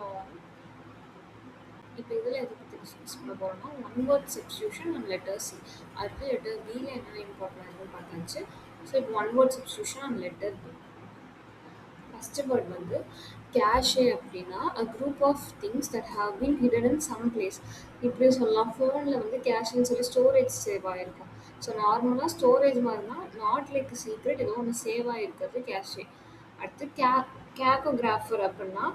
long. இப்போ இதில் எதை பற்றி டிஸ்கஸ் பண்ண போகிறோம்னா one word substitution and letter C. அடுத்து லெட்டர் பியில் என்ன இம்பார்ட்டன்ட் பார்த்தாச்சு. ஸோ இப்போ one word substitution and letter B. First word வந்து கேஷே அப்படின்னா a group of things that have been hidden in some place. இப்படி சொல்லலாம். ஃபோனில் வந்து கேஷ்ன்னு சொல்லி ஸ்டோரேஜ் சேவ் ஆகிருக்கும். ஸோ நார்மலாக ஸ்டோரேஜ் மாதிரினா நாட் லைக் சீக்ரெட் ஏதோ ஒன்று சேவ் ஆகிருக்கிறது கேஷே. அடுத்து கேக்கோகிராஃபர் அப்படின்னா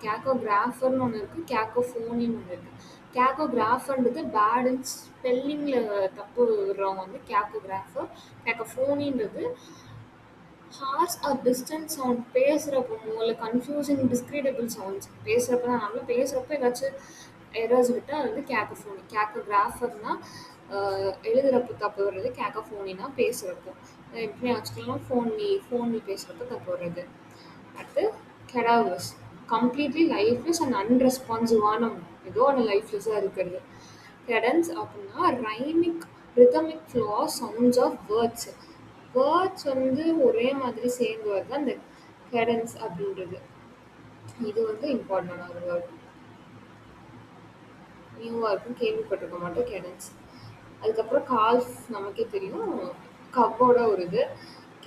கேக்கோகிராஃபர்னு ஒன்று இருக்குது, கேக்கோஃபோனின்னு ஒன்று இருக்குது. கேக்கோகிராஃபர்ன்றது பேட் அண்ட் ஸ்பெல்லிங்கில் தப்பு விடுறவங்க வந்து கேக்கோகிராஃபர். கேக்கோஃபோனின்றது ஹார்ஸ் ஆர் டிஸ்டன்ட் சவுண்ட், பேசுகிறப்போ இல்லை கன்ஃபியூசிங் டிஸ்கிரிடபிள் சவுண்ட்ஸ். பேசுகிறப்ப தான் நல்லா பேசுகிறப்ப ஏதாச்சும் எரர்ஸ் விட்டால் அது வந்து கேக்கோஃபோனி. கேக்கோகிராஃபர்னால் எழுதுகிறப்ப தப்பு வர்றது, கேக்கோஃபோனினா பேசுகிறப்போ. எப்படி வச்சுக்கலாம், ஃபோன் பேசுகிறப்ப தப்பு வர்றது. அடுத்து கெடாவர்ஸ், கம்ப்ளீட்லி லைஃப்லெஸ் அண்ட் அன்ரெஸ்பான்சிவான ஏதோ ஒன்று லைஃப்லெஸ்ஸாக இருக்கிறது. கெடன்ஸ் அப்படின்னா rhythmic flow of sounds of words. Words வந்து ஒரே மாதிரி சேர்ந்து வருது அந்த கெடன்ஸ் அப்படின்றது. இது வந்து இம்பார்ட்டன்டான ஒரு வேர்ட். நியூவாக இருக்கும், கேள்விப்பட்டிருக்க மாட்டோம் கெடன்ஸ். அதுக்கப்புறம் கால்ஃப் நமக்கே தெரியும், கவோட ஒரு இது.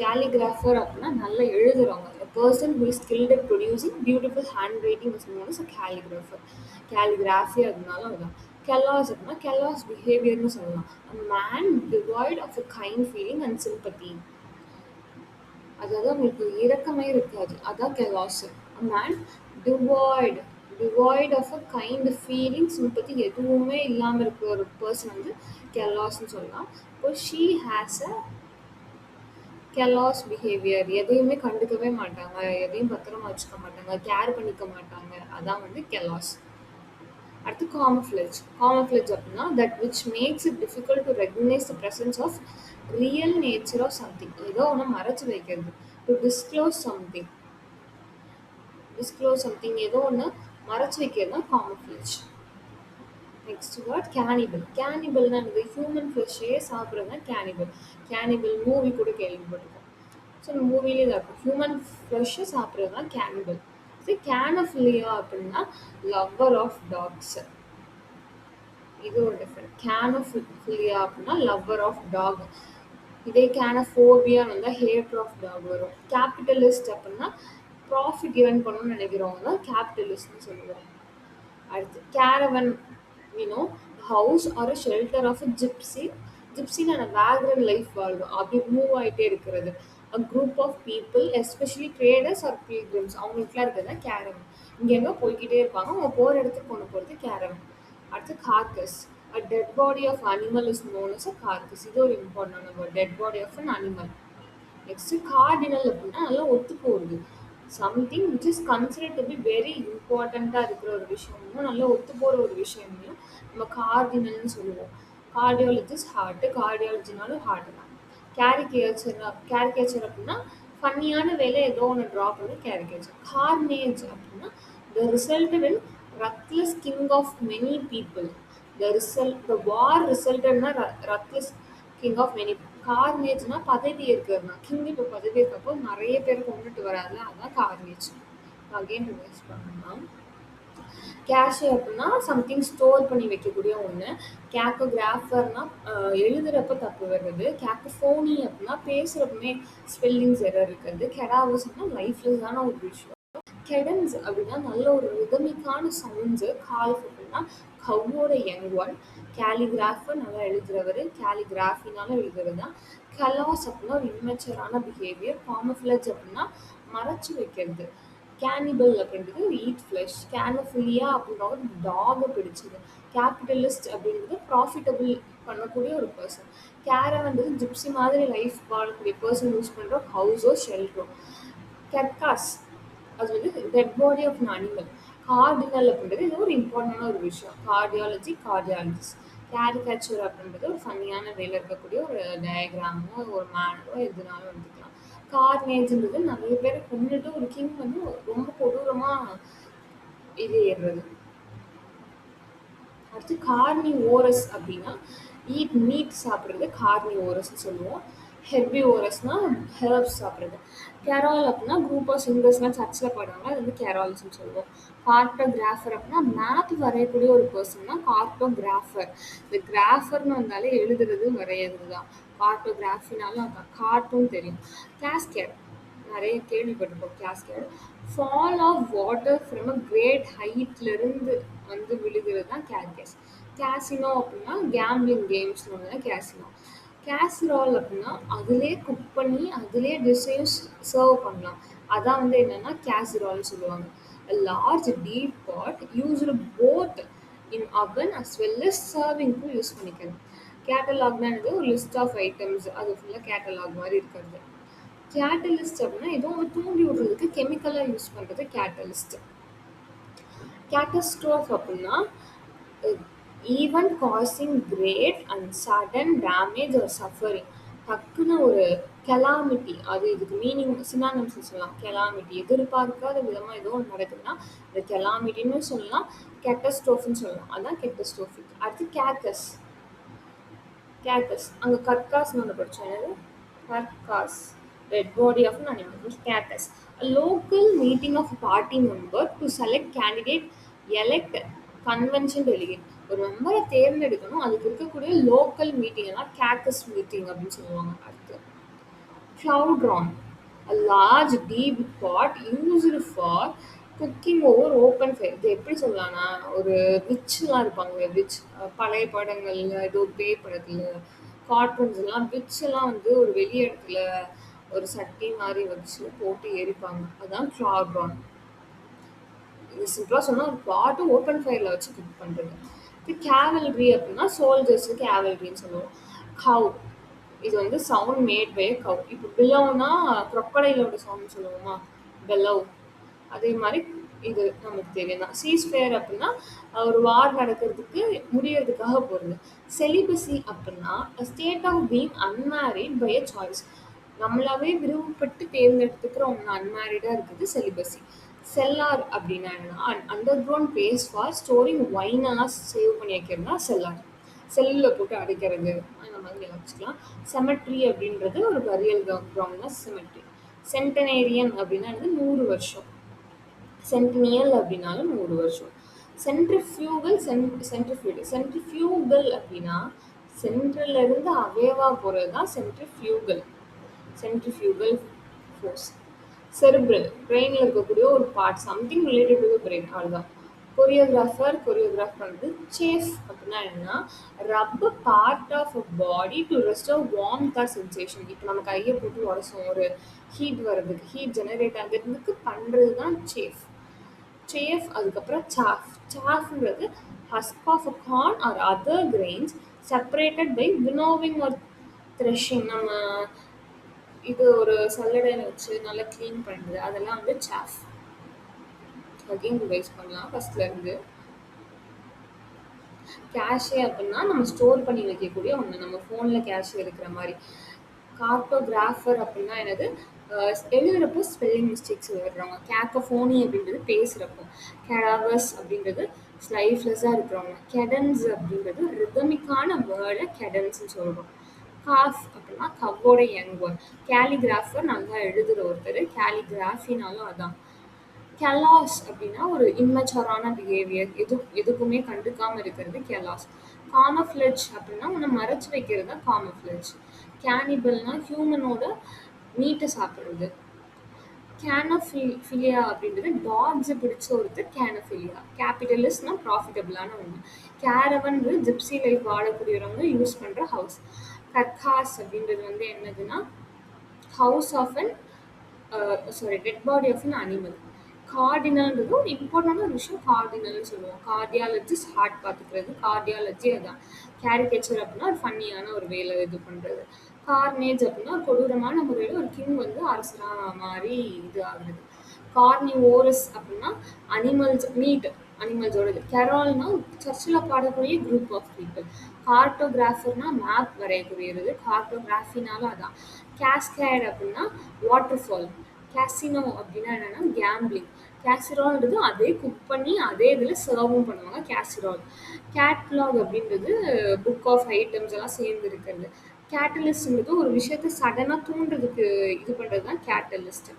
கேலிகிராஃபர் அப்படின்னா நல்லா எழுதுறவங்க. A person who is skilled at producing beautiful handwriting is known as a calligrapher. Calligraphy அதனால அதுதான். கெல்லாஸ் அப்படின்னா கெல்லாஸ் பிஹேவியர்னு சொல்லலாம். A man devoid of a kind feeling and sympathy. அதாவது அவங்களுக்கு இரக்கமே இருக்காது, அதான் glass. A man devoid of a kind feeling, sympathy எதுவுமே இல்லாமல் இருக்கிற ஒரு பர்சன் வந்து கெல்லாஸ்ன்னு சொல்லலாம். இப்போ she has a glass behaviour, எதையுமே கண்டுக்கவே மாட்டாங்க, எதையும் பத்திரமா வச்சுக்க மாட்டாங்க, கேர் பண்ணிக்க மாட்டாங்க, அதான் வந்து கெல்லாஸ். அடுத்து காமஃப்ளேஜ். காமஃப்ளேஜ் அப்படின்னா that which makes it difficult to recognise the presence of real nature of something. ஏதோ ஒன்று மறைச்சு வைக்கிறது. டு டிஸ்க்ளோஸ் சம்திங் ஏதோ ஒன்று மறைச்சு வைக்கிறது தான் காமஃப்ளேஜ். Next word கேனிபிள். கேனிபிள்னா எனக்கு ஹியூமன் ஃப்ளஷே சாப்பிட்றது தான் கேனிபிள். கேனிபிள் மூவி கூட கேள்விப்பட்டிருக்கோம். ஸோ இந்த மூவிலே தான் இருக்கும், ஹியூமன் ஃப்ளஷை சாப்பிட்றது தான் கேனிபிள். கேனோஃபிலியா அப்படின்னா லவ்வர் ஆஃப் டாக்ஸ். இது ஒரு டிஃப்ரெண்ட். கேனோஃபிலியா அப்படின்னா லவ்வர் ஆஃப் டாக். இதே கேனோஃபோபியா வந்தால் ஹேட் ஆஃப் டாக் வரும். கேபிட்டலிஸ்ட் அப்படின்னா ப்ராஃபிட் ஏர்ன் பண்ணணும்னு நினைக்கிறவங்க தான் கேபிட்டலிஸ்ட்னு சொல்லுவாங்க. அடுத்து caravan, house or a shelter of a ஜிப்சின்னு அந்த வேக்ரண்ட் லைஃப் வாழ்வோம், அப்படி மூவ் ஆகிட்டே இருக்கிறது. A group of people, especially traders or pilgrims, அவங்களுக்குலாம் இருக்கிறது தான் கேரவன். இங்கெங்க போய்கிட்டே இருப்பாங்க, அவங்க போகிற இடத்துக்கு கொண்டு போகிறது கேரவன். அடுத்து Gorges. A dead body of animal is known as a carcass. இது ஒரு இம்பார்ட்டன்டான word, dead body of an animal. Next cardinal அப்படின்னா நல்லா ஒத்து போகிறது. Something which is considered to be very இம்பார்ட்டண்ட்டாக இருக்கிற ஒரு விஷயமும் நல்லா ஒத்து போகிற ஒரு விஷயமையும் நம்ம கார்டினல்னு சொல்லுவோம். கார்டியாலஜிஸ்ட் ஹார்ட்டு, கார்டியாலஜினாலும் ஹார்ட்டு தான். கேரிகேச்சர் அப்படின்னா ஃபன்னியான வேலை ஏதோ ஒன்று ட்ரா பண்ணி கேரிகேச்சர். கார்னேஜ் அப்படின்னா the resulted in ruthless killing of many people. The war ரிசல்டட்னா ரத்லெஸ் கிங் ஆஃப் மெனி. கார்னேஜ்னா பதவி இருக்கிறதுனா, கிங் இப்போ பதவி இருக்கப்போ நிறைய பேர் கொண்டுட்டு வராதுல, அதான் கார்னேஜ். அகெயின் ரிவைஸ் பண்ணலாம். கேஷே அப்படின்னா சம்திங் ஸ்டோர் பண்ணி வைக்கக்கூடிய ஒன்று. கேக்கோகிராஃபர்னா எழுதுறப்ப தப்பு வர்றது. கேக்கோஃபோனி அப்படின்னா பேசுகிறப்பமே ஸ்பெல்லிங்ஸ் எரர் இருக்கிறது. கெடாவர்ஸ்னா லைஃப்லெஸ்ஸான ஒரு விஷயம். கெடன்ஸ் அப்படின்னா நல்ல ஒரு ரிதமிக்கான சவுண்ட்ஸு. கால்ஃப் அப்படின்னா கவ்வோட யங் ஒன். கேலிகிராஃபர் நல்லா எழுதுறவர், கேலிகிராஃபினால எழுதுறது தான். கெலாஸ் அப்படின்னா ஒரு இம்மெச்சரான பிஹேவியர். காமஃப்ளேஜ் அப்படின்னா மறைச்சு வைக்கிறது. கேனிபிள் அப்படின்றது ஈட் ஃப்ளஷ். கேனோஃபிலியா அப்படின்றது டாகை பிடிச்சது. கேபிட்டலிஸ்ட் அப்படின்றது ப்ராஃபிட்டபிள் பண்ணக்கூடிய ஒரு பர்சன். கேரவன்றது ஜிப்சி மாதிரி லைஃப் வாழக்கூடிய பர்சன் யூஸ் பண்ணுற ஹவுஸோ ஷெல்டரோ. கெர்காஸ் அது வந்து dead body of an animal. Cardinal அப்படின்றது இது ஒரு இம்பார்ட்டண்டான ஒரு விஷயம். கார்டியாலஜிஸ்ட். கேரிகேச்சர் அப்படின்றது ஒரு ஃபன்னியான வேலை இருக்கக்கூடிய ஒரு டயக்ராமோ ஒரு மேனரோ எதுனாலும் எடுத்துக்கலாம். கார்னேஜ்ன்றது நிறைய பேரை கொண்டுட்டு ஒரு கிங் வந்து ரொம்ப கொடூரமாக இது ஏறுறது. அடுத்து கார்னி ஓரஸ் அப்படின்னா ஈட் மீட் சாப்பிட்றது கார்னி ஓரஸ்ன்னு சொல்லுவோம். ஹெர்பிவோரஸ்னா ஹெர்ப்ஸ் சாப்பிட்றது. கேரால் அப்படின்னா குரூப் ஆஃப் சிங்கர்ஸ்லாம் சர்ச்சில் பாடுவாங்க, அது வந்து கேரால்ஸ்னு சொல்லுவோம். கார்ட்டோகிராஃபர் அப்படின்னா மேப் வரையக்கூடிய ஒரு பர்சன் தான் கார்ட்டோகிராஃபர். இந்த கிராஃபர்னு வந்தாலே எழுதுறது வரைகிறது தான். கார்ட்டோகிராஃபினாலும் அதான். கார்ட்டூன் தெரியும். கேஸ்கேட் நிறைய கேள்விப்பட்டிருப்போம். Cascade fall of water from a great ஹைட்லேருந்து வந்து விழுகிறது தான் கேஸ்கேஸ். கேசினோ அப்படின்னா கேம்பிளிங் கேம்ஸ்னு ஒன்று கேசினோ. கேசரால் அப்படின்னா அதிலே குக் பண்ணி அதிலே டிஷ்ஷையும் சர்வ் பண்ணலாம். அதான் வந்து என்னன்னா கேசரால்னு சொல்லுவாங்க. Large deep pot used both in oven as well as சர்விங்க்கும் யூஸ் பண்ணிக்கலாம். கேட்டலாக்னா ஒரு லிஸ்ட் ஆஃப் ஐட்டம்ஸ், அது ஃபுல்லாக கேட்டலாக் மாதிரி இருக்கிறது. கேட்டலிஸ்ட் அப்படின்னா ஏதோ ஒன்று தூண்டி விடுறதுக்கு கெமிக்கலாக யூஸ் பண்ணுறது கேட்டலிஸ்ட். கேட்டஸ்ட்ரோஃப் அப்படின்னா event causing great and sudden damage or suffering. டக்குன்னு ஒரு கெலாமிட்டி, அது இதுக்கு மீனிங் சினானிம்ஸ் சொல்லலாம். கெலாமிட்டி எதிர்பார்க்காத விதமாக ஏதோ ஒன்று நடக்குதுன்னா அது கெலாமிட்டின்னு சொல்லலாம், கேட்டஸ்ட்ரோஃப்னு சொல்லலாம். அதுதான் கேட்டஸ்ட்ரோஃபிக். அடுத்து கேக்கஸ். கேக்கஸ் அங்கே கர்காஸ்னு ஒன்று படித்தோம். என்னது curcas? Dead body of an animal. Caucus. A local meeting of a party member to select candidate, elect convention delegate. ஒரு மெம்பரை தேர்ந்தெடுக்கணும், அதுக்கு இருக்கக்கூடிய லோக்கல் மீட்டிங் தான் கேக்கஸ் மீட்டிங் அப்படின்னு சொல்லுவாங்க. அடுத்து cloudron, a large deep pot used for cooking over open fire. இது எப்படி சொல்லலாம்னா, ஒரு விட்ச்லாம் இருப்பாங்க. விட்ச் பழைய படங்கள்ல ஏதோ பேய் படத்துல கார்ட்டூன்ஸ் எல்லாம் விட்ச் எல்லாம் வந்து ஒரு வெளி இடத்துல ஒரு சட்டி மாதிரி வச்சு போட்டு எரிப்பாங்க. அதுதான் கிளாட்ரான். இது சிம்பிளா சொன்னா ஒரு பாட்டு ஓப்பன் ஃபயர்ல வச்சு குக் பண்றது. இது கேவல்ரி அப்படின்னா சோல்ஜர்ஸ் கேவல்ரின்னு சொல்லுவோம். கவ், இது வந்து சவுண்ட் மேட் பை கவ். இப்போ பிலோனா க்ரொக்கடைலோட சவுண்ட் சொல்லுவோமா, பெலவ். அதே மாதிரி இது நமக்கு தெரியும் தான். சீஸ்ஃபயர் அப்படின்னா ஒரு வார் நடக்கிறதுக்கு முடியறதுக்காக போகிறது. செலிபஸி அப்படின்னா state of being unmarried by a choice. நம்மளாவே விரும்பப்பட்டு தேர்ந்தெடுத்துக்கிற ஒன்று அன்மேரிடாக இருக்குது செலிபஸி. செல்லார் அப்படின்னா என்னன்னா underground place for storing ஒயினெல்லாம் சேவ் பண்ணி வைக்கிறதுனா செல்லார். செல்லில் போட்டு அடைக்கிறது அந்த மாதிரி வச்சுக்கலாம். செமெட்ரி அப்படின்றது ஒரு பரியல் கிரவுண்ட் தான் செமெட்ரி. சென்டனேரியன் அப்படின்னா 100 வருஷம். சென்டினியல் அப்படின்னாலும் 100 வருஷம். சென்ட்ரிஃபியூகல், சென்ட்ரிஃபியூகல் அப்படின்னா சென்ட்ரல்ல இருந்து அவேவா போகிறது தான் சென்ட்ரிஃபியூகல். Centrifugal force. செரிப்ரல், பிரெயினில் இருக்கக்கூடிய ஒரு part, something related to the brain, அவ்வளோதான். கொரியோகிராஃப் பண்ணுறது. சேஃப் அப்படின்னா என்னன்னா rub part of a body to restore warmth or sensation. இப்போ நம்ம கையை போட்டு உரசும், ஒரு ஹீட் வர்றதுக்கு, ஹீட் ஜெனரேட் ஆகிறதுக்கு பண்ணுறது தான் சேஃப். சேஃப். அதுக்கப்புறம் சாஃப். சாஃப்ன்றது husk of a corn or other grains separated by winnowing or threshing. நம்ம இது ஒரு சல்லடையில் வச்சு நல்லா க்ளீன் பண்ணுறது, அதெல்லாம் வந்து சாஃப். அகைன் ரிவைஸ் பண்ணலாம் ஃபர்ஸ்ட்லேருந்து. கேஷே அப்படின்னா நம்ம ஸ்டோர் பண்ணி வைக்கக்கூடிய ஒன்று, நம்ம ஃபோனில் கேஷே இருக்கிற மாதிரி. கார்ட்டோகிராஃபர் அப்படின்னா என்னது, எழுதுறப்போ ஸ்பெல்லிங் மிஸ்டேக்ஸ் எழுதுறவங்க. கேக்கோஃபோனி அப்படின்றது பேசுகிறப்போ. கேடாவர்ஸ் அப்படின்றது ஸ்லைஃப்லெஸ்ஸாக இருக்கிறவங்க. கெடன்ஸ் அப்படின்றது ரிதமிக்கான வேர்டை கெடன்ஸ்ன்னு சொல்கிறோம். காஃப் அப்படின்னா கவ்வோட யங் ஒன். கேலிகிராஃபர் நல்லா எழுதுகிற ஒருத்தர். கேலிகிராஃபினாலும் அதான். கெலாஸ் அப்படின்னா ஒரு இம்மெச்சூரான பிஹேவியர், எதுக்குமே கண்டுக்காமல் இருக்கிறது கெலாஸ். காமஃப்ளெஜ் அப்படின்னா உன்னை மறைச்சு வைக்கிறது தான் காமஃப்ளெஜ். கேனிபல்னா ஹியூமனோட மீட்டை சாப்பிட்றது. கேனோஃபிலியா அப்படின்றது டாக்ஸை பிடிச்ச ஒருத்தர் கேனோஃபிலியா. கேபிட்டலிஸ்ட்னா ப்ராஃபிட்டபிளான ஒன்று. கேரவன்றது ஜிப்சி லைஃப் வாழக்கூடியவங்க யூஸ் பண்ணுற ஹவுஸ். கர்காஸ் அப்படின்றது வந்து என்னதுன்னா house of an dead body of an animal. கார்டினல்ன்றது ஒரு இம்பார்ட்டண்டான ஒரு விஷயம், கார்டினல்னு சொல்லுவோம். கார்டியாலஜிஸ்ட் ஹார்ட் பார்த்துக்கிறது, கார்டியாலஜி அதான். கேரிகேச்சர் அப்படின்னா ஒரு ஃபன்னியான ஒரு வேலை இது பண்ணுறது. கார்னேஜ் அப்படின்னா ஒரு கொடூரமான முறையில் ஒரு கிங் வந்து அரசராக மாதிரி இது ஆகுறது. கார்னிவோரஸ் அப்படின்னா அனிமல்ஸ், மீட் அனிமல்ஸோடது. கெரால்னா சர்ச்சில் பாடக்கூடிய குரூப் ஆஃப் பீப்புள். கார்ட்டோகிராஃபர்னா மேப் வரையக்கூடியது, கார்ட்டோகிராஃபினாலும் அதான். கேஸ்கேட் அப்படின்னா வாட்டர் ஃபால். கேசினோ அப்படின்னா என்னென்னா கேம்பிளிங். கேசிரால்ன்றது அதே குக் பண்ணி அதே இதில் சர்வும் பண்ணுவாங்க, கேசிரால். கேட்லாக் அப்படின்றது புக் ஆஃப் ஐட்டம்ஸ் எல்லாம் சேர்ந்து இருக்கிறது. கேட்டலிஸ்ட்ங்கிறது ஒரு விஷயத்த சடனா தூண்டுறதுக்கு இது பண்றது தான் கேட்டலிஸ்ட்.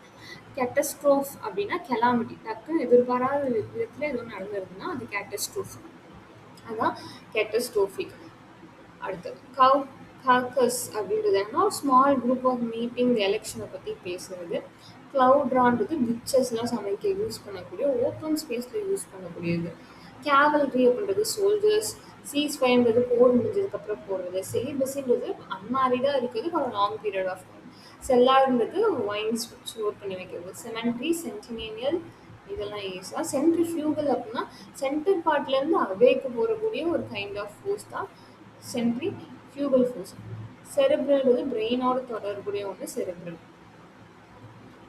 கேட்டஸ்ட்ரோஃப் அப்படின்னா கெலாமிட்டி. டக்குன்னு எதிர்பாராத விதத்துல ஏதோ நடந்துருதுன்னா அது கேட்டஸ்ட்ரோஃப். அதான் கேட்டஸ்ட்ரோஃபிக். அடுத்து காக்கஸ் அப்படின்றது என்ன, ஸ்மால் குரூப் ஆஃப் மீட்டிங் எலெக்ஷனை பற்றி பேசுறது. க்ளவுட்ரான்றது விச்சஸ்லாம் சமைக்க யூஸ் பண்ணக்கூடிய ஓப்பன் ஸ்பேஸில் யூஸ் பண்ணக்கூடியது. கேவல்ரி அப்படின்றது சோல்ஜர்ஸ். சீஸ் ஃபயர்ன்றது போர் முடிஞ்சதுக்கப்புறம் போடுறது. செலிபஸின்றது அன்மேரிடாக இருக்கிறது for long period of time. செல்லார்ன்றது ஒயின்ஸ் ஸ்டோர் பண்ணி வைக்கிறது. செமெண்ட்ரி, சென்டினேனியல், இதெல்லாம் ஈஸா. சென்ட்ரிஃபியூகல் அப்படின்னா சென்டர் பார்ட்லேருந்து அவேக்கு போகக்கூடிய ஒரு கைண்ட் ஆஃப் ஃபோர்ஸ் தான் சென்ட்ரி ஃபியூகல் ஃபோர்ஸ். செரிப்ரல்ன்றது பிரெயினோட தொடர்புடைய ஒன்று செரிப்ரல்.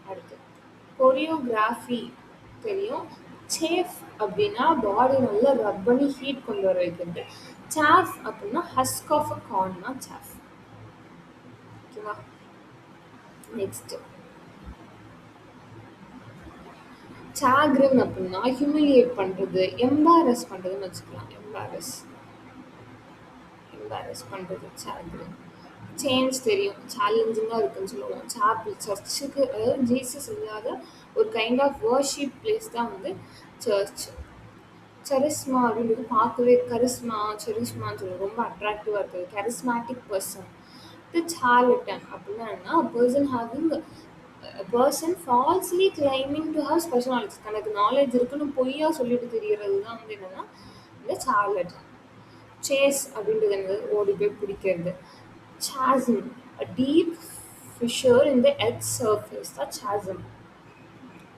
அடுத்து கொரியோகிராஃபி தெரியும். சேஃப் அப்படின்னா பாடி நல்லா ரப் பண்ணி ஹீட் கொண்டு வர வைக்கிறது. சாஃப் அப்படின்னா ஹஸ்க் ஆஃப் அ கார்ன்னா சாஃப். ஓகேவா? நெக்ஸ்ட் சாக்ரன் அப்படின்னா ஹியூமிலியேட் பண்ணுறது, எம்பாரஸ் பண்ணுறதுன்னு வச்சுக்கலாம். எம்பாரஸ் பண்ணுறது சாக்ரன். சேஞ்ச் தெரியும், சேலஞ்சிங்காக இருக்குன்னு சொல்லுவோம். சாப்பிள் சர்ச்சுக்கு, அதாவது ஜீசஸ் இல்லாத ஒரு கைண்ட் ஆஃப் வர்ஷிப் பிளேஸ் தான் வந்து சர்ச். செரிஸ்மா அப்படின்றது பார்க்கவே செரிஸ்மான்னு சொல்லுவோம், ரொம்ப அட்ராக்டிவாக இருக்குது. Charismatic person. தி சார்லட்டன் அப்படின்னா என்ன, person having person falsely climbing to have special knowledge. தனக்கு நாலேஜ் இருக்குன்னு பொய்யா சொல்லிட்டு தெரியறது தான் வந்து என்னன்னா இந்த சார்லட்டன். சேஸ் அப்படின்றது என்னது, ஓடி போய் பிடிக்கிறது. Chasm, a deep fissure in the earth's surface, the chasm.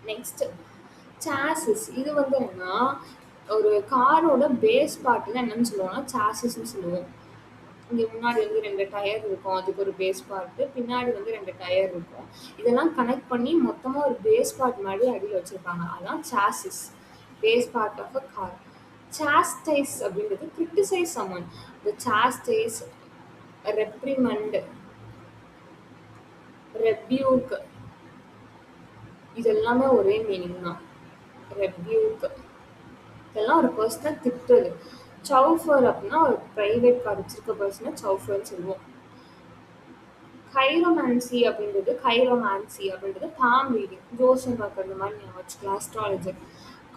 Next, chassis. இது வந்து என்னன்னா ஒரு காரோட பேஸ் பார்ட்டில் என்னன்னு சொல்லுவோம்னா சாசிஸ்ன்னு சொல்லுவோம். இங்கே முன்னாடி வந்து 2 டயர் இருக்கும், அதுக்கு ஒரு பேஸ் பார்ட்டு. பின்னாடி வந்து 2 டயர் இருக்கும். இதெல்லாம் கனெக்ட் பண்ணி மொத்தமாக ஒரு பேஸ் பார்ட் மாதிரி அடியில் வச்சுருப்பாங்க. அதான் chassis, base part of a car. Chastise அப்படின்றது கிரிட்டிசைஸ் சம்மன். த சாஸ்டைஸ், ரெப்ரிமண்ட், ரெப்யூக், இது எல்லாமே ஒரே மீனிங் தான். ரெப்யூக் இதெல்லாம் ஒரு பர்சனை திட்டுறது. சவுஃபர் அப்படின்னா ஒரு ப்ரைவேட் கார் வச்சிருக்க பர்சனை சவுஃபர்னு சொல்லுவோம். கைரோமான்சி அப்படின்றது பாம் ரீடிங், ஜோசியம் பார்க்கறது மாதிரி ஞாபகம் வச்சுக்கலாம். அஸ்ட்ராலஜர்.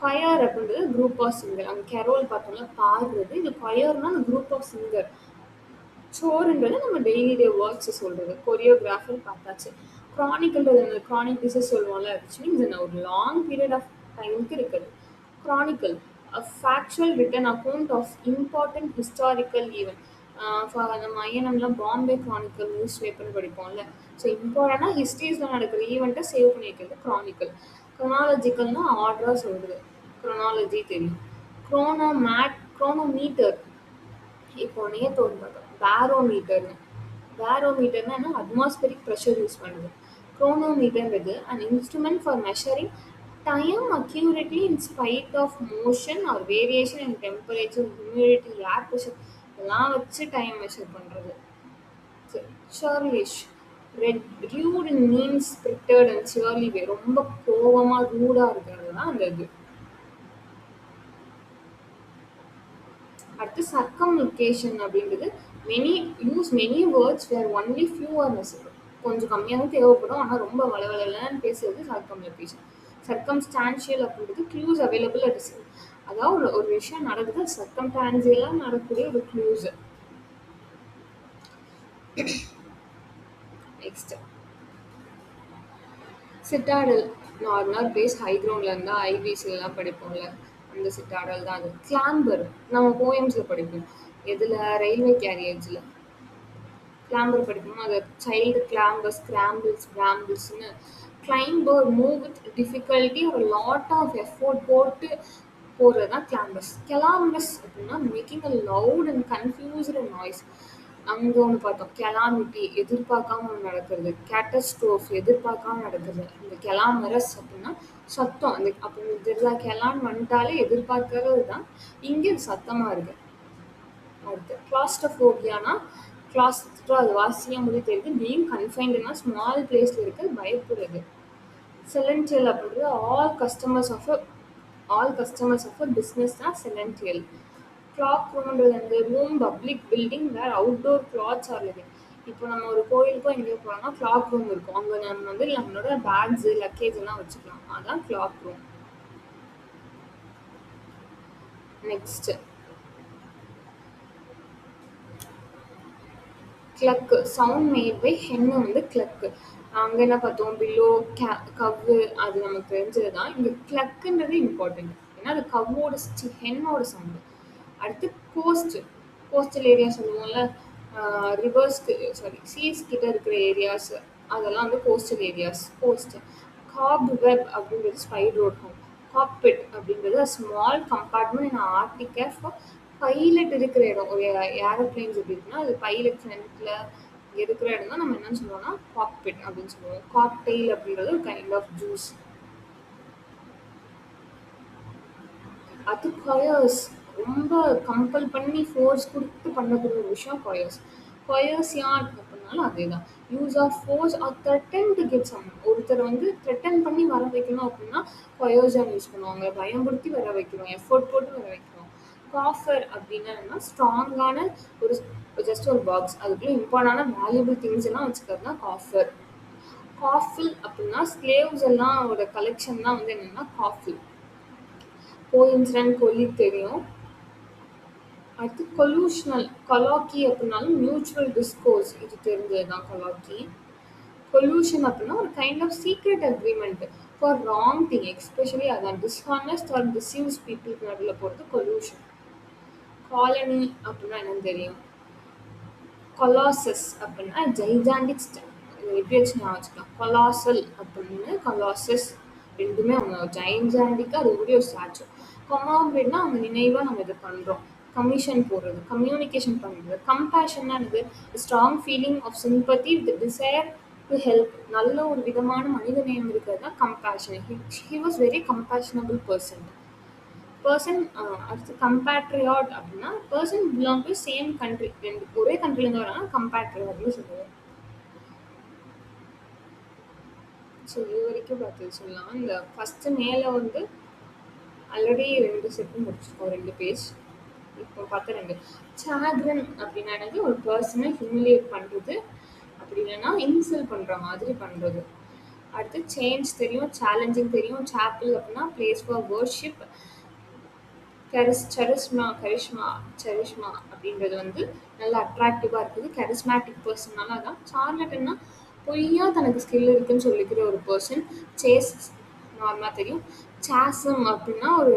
கொயர் அப்படின்றது குரூப் ஆஃப் சிங்கர். அங்கே கெரோல் பார்த்தோம்னா பாடுறது. இது கொயர்னா அந்த குரூப் ஆஃப் சிங்கர். சோறுன்றது நம்ம டெய்லி டே ஒர்க்ஸ் சொல்கிறது. கொரியோகிராஃபர் பார்த்தாச்சு. க்ரானிக்கல்ன்றது க்ரானிக் டிசஸ் சொல்லுவோம்ல, விச் மீன்ஸ் என்ன, ஒரு லாங் பீரியட் ஆஃப் டைமுக்கு இருக்குது. Chronicle, a factual written account of important historical event. நம்ம ஐஎன்எம்லாம் பாம்பே க்ரானிக்கல் நியூஸ் பேப்பர்னு படிப்போம்ல. ஸோ இம்பார்ட்டண்டாக ஹிஸ்ட்ரிஸில் நடக்கிற ஈவெண்ட்டை சேவ் பண்ணி வைக்கிறது க்ரானிக்கல். க்ரோனாலஜிக்கல்னா ஆர்டராக சொல்கிறது, க்ரோனாலஜி தெரியும். க்ரோனோமீட்டர், இப்போ நேத்தோடு பார்த்தோம். பேரோமீட்டர்னா என்ன, அட்மாஸ்பரிக் ப்ரெஷர் யூஸ் பண்ணுது. க்ரோனோமீட்டர்ன்றது an instrument for measuring time accurately in spite of motion or variation in temperature, humidity, air pressure இதெல்லாம் வச்சு டைம் மெஷர் பண்ணுறது. Churlish, rude means spirited and surly way, ரொம்ப கோபமாக ரூடாக இருக்கிறது தான் அந்த இது. அடுத்து சர்க்கம்லொகேஷன் அப்படின்றது many words where only few are necessary. கொஞ்சம் கம்மியாக தான் தேவைப்படும், ஆனால் ரொம்ப வளவலன்னு பேசுறது சர்க்கம்லொகேஷன். சர்க்கம்ஸ்டான்ஷியல் அப்படின்றது க்ளூஸ் அவைலபிள் அட் சி, அதாவது ஒரு விஷயம் நடக்குது, சர்க்கம்டான்ஷியலாக நடக்கக்கூடிய ஒரு க்ளூஸ். நெக்ஸ்ட் சிட்டாடல், நார்மலாக பேஸ் ஹை கிரவுண்டில் இருந்தால் ஐபிசிலாம் படிப்போம்ல, அந்த சிட்டாடல் தான் அது. கிளாம்பர் நம்ம போயம்ஸில் படிப்போம். எதில், ரயில்வே கேரியேஜில் கிளாம்பர் படிப்போம். அது சைல்டு கிளாம்பர்ஸ், கிராம்பிள்ஸ், பிராம்பிள்ஸ்னு. கிளைம்பர் மூவ் வித் டிஃபிகல்ட்டி, ஒரு லாட் ஆஃப் எஃபோர்ட் போட்டு போகிறது தான் கிளாம்பர்ஸ். கெலாமஸ் அப்படின்னா making a loud and confused noise. அங்கே ஒன்று பார்த்தோம், கெலாமிட்டி எதிர்பார்க்காம ஒன்று நடக்கிறது. கேட்டஸ்ட்ரோஃப் எதிர்பார்க்காம நடக்கிறது. இந்த கெலாமரஸ் அப்படின்னா சத்தம். அந்த அப்போ தெரிஞ்சா கெலான் வந்துட்டாலே எதிர்பார்க்கறது தான், இங்கே சத்தமாக இருக்குது. அடுத்து கிளாஸ்ட்ரோஃபோபியானா, கிளாஸ்ட்ரோ அது வாசியாக முடிவு தெரியுது, பீயிங் கன்ஃபைன்டுனா ஸ்மால் பிளேஸில் இருக்க பயப்படுறது. செலன்டியல் அப்படின்றது all customers of a business தான் செலன்டியல். கிளாக் ரூம்ன்றது அந்த room, public building where outdoor clothes are living. இப்போ நம்ம ஒரு கோயிலுக்கோ எங்கேயோ போறோம்னா கிளாக் ரூம் இருக்கும். அங்க நம்ம வந்து நம்மளோட பேக்ஸ், லக்கேஜ் எல்லாம் வச்சுக்கலாம். அதான் cloak room. Next cluck sound made by ஹென்னு வந்து கிளக்கு. அங்க என்ன பார்த்தோம்? பில்லோ, கவ்வு அது நமக்கு தெரிஞ்சது தான். இங்க கிளக்குன்றது இம்பார்ட்டன்ட். ஏன்னா அது கவ்வோட ஹென்னோட சவுண்டு. அடுத்து கோஸ்ட். கோஸ்டல் ஏரியா சொல்லுவோம்ல, ரிவர்ஸ்க்கு சாரி சீஸ் கிட்ட இருக்கிற ஏரியாஸ் அதெல்லாம் வந்து கோஸ்டல் ஏரியாஸ். கோஸ்ட். காப் வெப் அப்படின்றது ஸ்பைடரோட் ஹோம். காக்பிட் அப்படின்றது small compartment in Arctic air for pilot இருக்கிற இடம். ஒரு ஏரோப்ளைன்ஸ் எப்படி இருக்குன்னா அது பைலட் ஃப்ரண்ட்ல இருக்கிற இடம் தான் நம்ம என்னன்னு சொல்லுவோம்னா காக்பிட் அப்படின்னு சொல்லுவோம். காக்டெயில் அப்படின்றது ஒரு கைண்ட் ஆஃப் ஜூஸ். அது கொயர்ஸ். ரொம்ப கம்பல் பண்ணி ஃபோர்ஸ் கொடுத்து பண்ணக்கூடிய ஒரு விஷயம் கொயர்ஸ். கொயர்ஸ் யார் அப்படின்னாலும் அதே தான். Use of force or threaten to get some. ஒருத்தர் வந்து த்ரெட்டன் பண்ணி வர வைக்கணும் அப்படின்னா கொயர்ஸான் யூஸ் பண்ணுவாங்க. பயம்படுத்தி வர வைக்கிறோம், எஃபோர்ட் போட்டு வர வைக்கிறோம். காஃபர் அப்படின்னா என்ன? ஸ்ட்ராங்கான ஒரு ஜஸ்ட் ஒரு பாக்ஸ், அதுக்குள்ள இம்பார்ட்டான வேல்யூபிள் திங்ஸ் எல்லாம் வச்சுக்கிறது தான் காஃபர். காஃபில் அப்படின்னா ஸ்லேவ்ஸ் எல்லாம் ஒரு கலெக்ஷன் தான் வந்து என்னன்னா காஃபில். கோஇன்சிடென்ட் கொல்லி தெரியும். அடுத்து கொலூஷனல். கொலாக்கி அப்படின்னாலும் மியூச்சுவல் டிஸ்கோர்ஸ், இது தெரிஞ்சது தான் கொலாக்கி. கொலூஷன் அப்படின்னா ஒரு kind of secret agreement for wrong thing, especially அதான் டிஸ்ஹானஸ்ட் ஆர் டிஸ்யூஸ் பீப்புளுக்கு நடுவில் போகிறது கொலூஷன். காலனி அப்படின்னா என்னன்னு தெரியும். கொலாசஸ் அப்படின்னா ஜைஜாண்டிக் எப்படி வச்சு நான் வச்சுக்கலாம். கொலாசல் அப்படின்னு கொலாசஸ் ரெண்டுமே அவங்க ஜைஜாண்டிக்காக அது கூட ஒரு ஸ்டாச்சு. கொமாமரேட்னா அவங்க நினைவாக நம்ம இது பண்ணுறோம். கமிஷன் போடுறது, கம்யூனிகேஷன் பண்ணுறது. கம்பேஷன்னா இது strong feeling of sympathy with desire to help. நல்ல ஒரு விதமான மனித நேயம் இருக்கிறது தான் compassion. He was very compassionable person. அடுத்து கம்பேட்ரியாட் அப்படின்னா person belong to same country. ரெண்டு ஒரே கண்ட்ரிலேருந்து வராங்க, கம்பேட்ரியாட்னு சொல்லுவோம். ஸோ இது வரைக்கும் பார்த்து சொல்லலாம். இந்த ஃபஸ்ட்டு மேலே வந்து ஆல்ரெடி 2 செட்டு முடிச்சிருக்கோம், 2 பேஜ். இப்போ பார்த்தா 2. சாக்ரன் அப்படின்னா என்னது? ஒரு பர்சனை ஹியூமிலியேட் பண்ணுறது, அப்படி இல்லைன்னா இன்சல்ட் பண்ணுற மாதிரி பண்ணுறது. அடுத்து சேஞ்ச் தெரியும், சேலஞ்சிங் தெரியும். சாப்பிள் அப்படின்னா பிளேஸ் ஃபார் வர்ஷிப். கரிஷ்மா அப்படின்றது வந்து நல்லா அட்ராக்டிவாக இருக்குது. கரிஸ்மேட்டிக் பர்சனால அதான். சார்லட்னா பொய்யா தனக்கு ஸ்கில் இருக்குன்னு சொல்லிக்கிற ஒரு பர்சன். சேஸ் நார்மலாக தெரியும். சாசம் அப்படின்னா ஒரு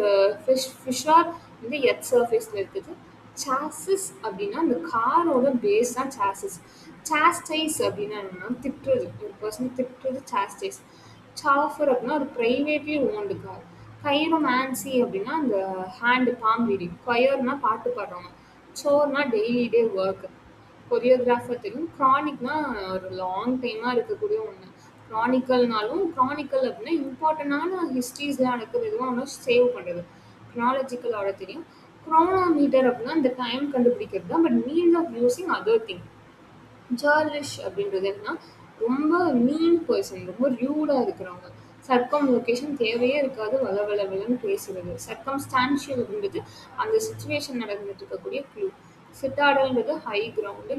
ஃபிஷ்ஷார் வந்து எர்த் சர்ஃபேஸில் இருக்குது. சாசிஸ் அப்படின்னா அந்த காரோட பேஸ் தான் சாசிஸ். சாஸ்டைஸ் அப்படின்னா என்னன்னா திட்டுறது, ஒரு பர்சன் திட்டுறது சாஸ்டைஸ். சாஃபர் அப்படின்னா ஒரு ப்ரைவேட்லி ஓன்டு கார். கைரோமான்சி அப்படின்னா அந்த ஹேண்டு பாம் ரீடிங். கொயர்னா பாட்டு பாடுறவங்க. சோர்னா டெய்லி டே ஒர்க். கொரியோகிராஃபர் தெரியும். க்ரானிக்னா ஒரு லாங் டைமாக இருக்கக்கூடிய ஒன்று. க்ரானிக்கல் அப்படின்னா இம்பார்ட்டண்டான ஹிஸ்ட்ரிஸ்லாம் நடக்கிறது எதுவும் ஒன்று சேவ் பண்ணுறது. க்ரானாலஜிக்கலோட தெரியும். க்ரோனோமீட்டர் அப்படின்னா இந்த டைம் கண்டுபிடிக்கிறது தான், but means of using other thing. Churlish அப்படின்றது என்னன்னா ரொம்ப மீன் பர்சன், ரொம்ப ரியூடாக இருக்கிறவங்க. சர்க்கம் லொக்கேஷன் தேவையே இருக்காது, வளவளன்னு பேசுறது. சர்க்கம்ஸ்டான்ஷியல் அப்படின்றது அந்த சுச்சுவேஷன் நடந்துட்டு இருக்கக்கூடிய க்ளூ. சிட்டாடல்ன்றது ஹை கிரவுண்டு.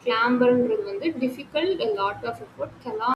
கிளாம்பர்ன்றது வந்து டிஃபிகல்ட், லாட் ஆஃப் எஃபோர்ட்.